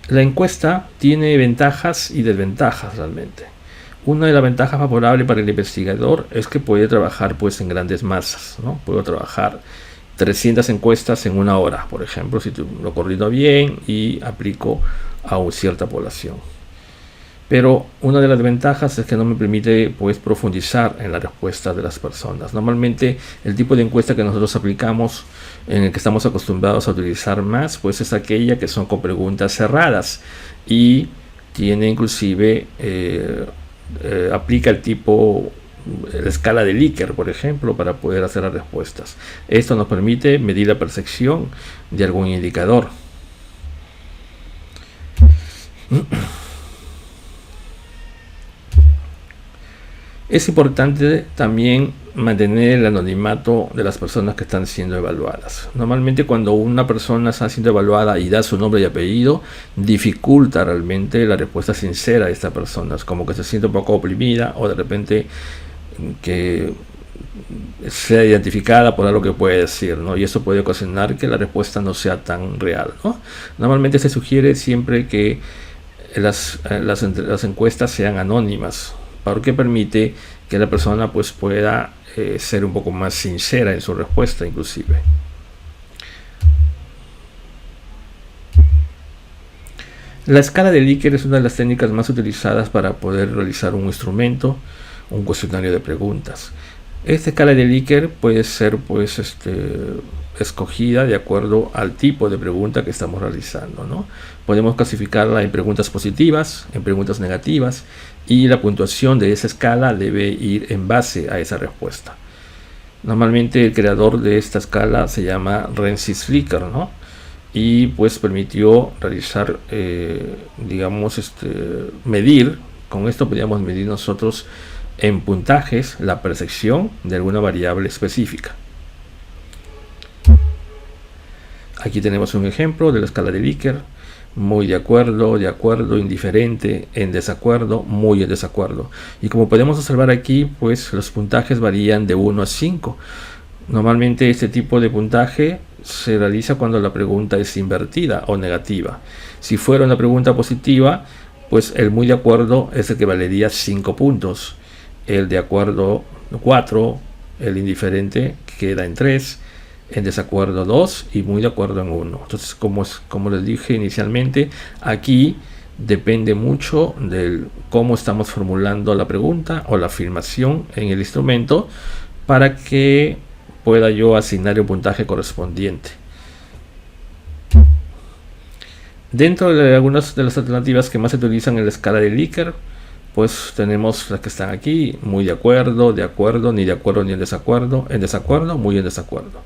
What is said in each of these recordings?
La encuesta tiene ventajas y desventajas realmente. Una de las ventajas favorables para el investigador es que puede trabajar pues en grandes masas, ¿no? Puedo trabajar 300 encuestas en una hora, por ejemplo, si lo coordino bien y aplico a una cierta población. Pero una de las ventajas es que no me permite pues profundizar en la respuesta de las personas. Normalmente el tipo de encuesta que nosotros aplicamos, en el que estamos acostumbrados a utilizar más, pues es aquella que son con preguntas cerradas y tiene inclusive aplica el tipo, la escala de Likert, por ejemplo, para poder hacer las respuestas. Esto nos permite medir la percepción de algún indicador. Es importante también mantener el anonimato de las personas que están siendo evaluadas. Normalmente cuando una persona está siendo evaluada y da su nombre y apellido, dificulta realmente la respuesta sincera de esta persona. Es como que se siente un poco oprimida o de repente que sea identificada por algo que puede decir, ¿no? Y eso puede ocasionar que la respuesta no sea tan real, ¿no? Normalmente se sugiere siempre que las encuestas sean anónimas, porque permite que la persona pues pueda ser un poco más sincera en su respuesta inclusive. La escala de Likert es una de las técnicas más utilizadas para poder realizar un instrumento, un cuestionario de preguntas. Esta escala de Likert puede ser pues escogida de acuerdo al tipo de pregunta que estamos realizando, ¿no? Podemos clasificarla en preguntas positivas, en preguntas negativas, y la puntuación de esa escala debe ir en base a esa respuesta. Normalmente el creador de esta escala se llama Rensis Likert, ¿no? Y pues permitió realizar, digamos, medir, con esto podríamos medir nosotros en puntajes la percepción de alguna variable específica. Aquí tenemos un ejemplo de la escala de Likert: muy de acuerdo, indiferente, en desacuerdo, muy en desacuerdo. Y como podemos observar aquí, pues los puntajes varían de 1 a 5. Normalmente este tipo de puntaje se realiza cuando la pregunta es invertida o negativa. Si fuera una pregunta positiva, pues el muy de acuerdo es el que valería 5 puntos, el de acuerdo 4, el indiferente queda en 3, en desacuerdo 2 y muy de acuerdo en 1. Entonces, como les dije inicialmente, aquí depende mucho de cómo estamos formulando la pregunta o la afirmación en el instrumento para que pueda yo asignar el puntaje correspondiente. Dentro de algunas de las alternativas que más se utilizan en la escala de Likert, pues tenemos las que están aquí: muy de acuerdo, ni de acuerdo ni en desacuerdo, muy en desacuerdo.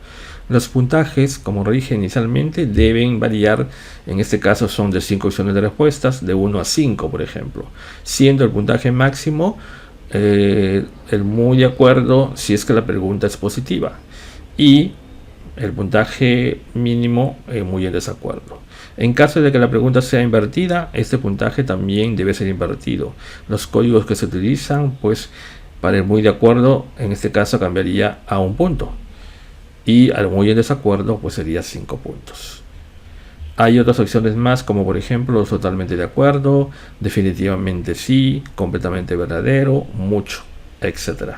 Los puntajes, como dije inicialmente, deben variar. En este caso son de 5 opciones de respuestas, de 1 a 5, por ejemplo, siendo el puntaje máximo el muy de acuerdo si es que la pregunta es positiva, y el puntaje mínimo muy en desacuerdo. En caso de que la pregunta sea invertida, este puntaje también debe ser invertido. Los códigos que se utilizan, pues para el muy de acuerdo, en este caso cambiaría a 1 punto, y al muy en desacuerdo pues sería 5 puntos. Hay otras opciones más, como por ejemplo totalmente de acuerdo, definitivamente sí, completamente verdadero, mucho, etc.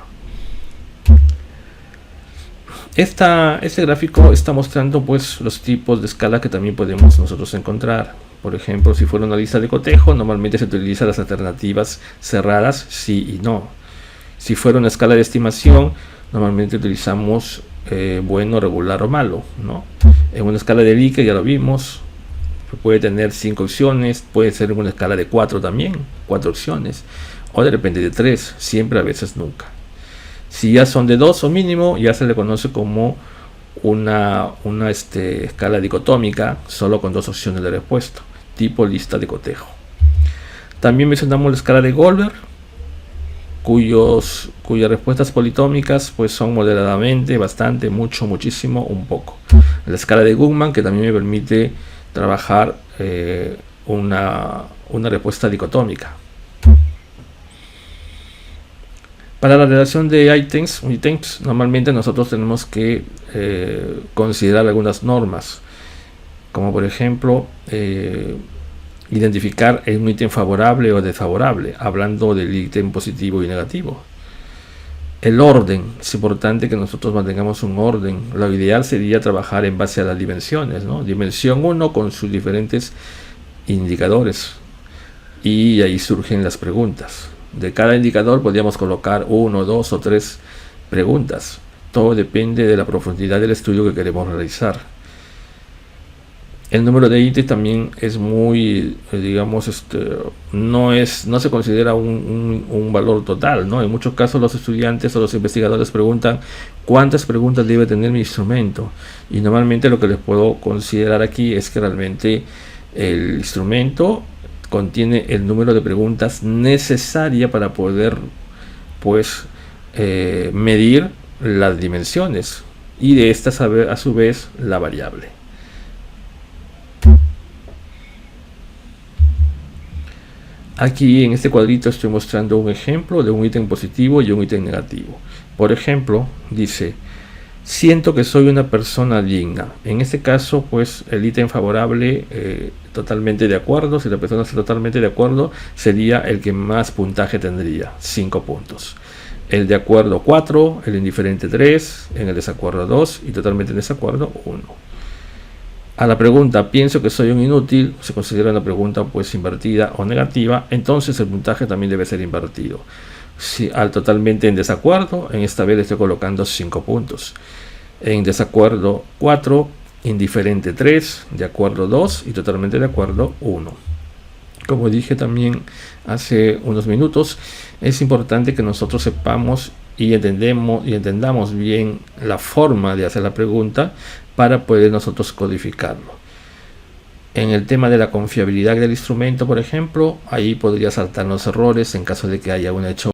Este gráfico está mostrando pues los tipos de escala que también podemos nosotros encontrar. Por ejemplo, si fuera una lista de cotejo, normalmente se utilizan las alternativas cerradas sí y no. Si fuera una escala de estimación, normalmente utilizamos bueno, regular o malo, ¿no? En una escala de Likert ya lo vimos, puede tener 5 opciones, puede ser en una escala de 4 también, 4 opciones, o de repente de 3, siempre, a veces, nunca. Si ya son de 2 o mínimo, ya se le conoce como una escala dicotómica, solo con 2 opciones de respuesta, tipo lista de cotejo. También mencionamos la escala de Goldberg, cuyas respuestas politómicas pues son moderadamente, bastante, mucho, muchísimo, un poco. La escala de Guttman, que también me permite trabajar una respuesta dicotómica. Para la relación de ítems, normalmente nosotros tenemos que considerar algunas normas, como por ejemplo identificar un ítem favorable o desfavorable, hablando del ítem positivo y negativo. El orden, es importante que nosotros mantengamos un orden. Lo ideal sería trabajar en base a las dimensiones, ¿no? Dimensión 1 con sus diferentes indicadores. Y ahí surgen las preguntas. De cada indicador podríamos colocar 1, 2 o 3 preguntas. Todo depende de la profundidad del estudio que queremos realizar. El número de ítems también es muy, digamos, no se considera un valor total, ¿no? En muchos casos los estudiantes o los investigadores preguntan cuántas preguntas debe tener mi instrumento, y normalmente lo que les puedo considerar aquí es que realmente el instrumento contiene el número de preguntas necesaria para poder, pues, medir las dimensiones y de estas a su vez la variable. Aquí en este cuadrito estoy mostrando un ejemplo de un ítem positivo y un ítem negativo. Por ejemplo, dice: siento que soy una persona digna. En este caso, pues el ítem favorable, totalmente de acuerdo. Si la persona está totalmente de acuerdo, sería el que más puntaje tendría, 5 puntos. El de acuerdo 4, el indiferente 3, en el desacuerdo 2 y totalmente en desacuerdo 1. A la pregunta pienso que soy un inútil, se considera una pregunta pues invertida o negativa, entonces el puntaje también debe ser invertido. Si al totalmente en desacuerdo, en esta vez le estoy colocando 5 puntos. En desacuerdo 4, indiferente 3, de acuerdo 2 y totalmente de acuerdo 1. Como dije también hace unos minutos, es importante que nosotros sepamos y entendamos bien la forma de hacer la pregunta para poder nosotros codificarlo. En el tema de la confiabilidad del instrumento, por ejemplo, ahí podría saltar los errores en caso de que haya un hecho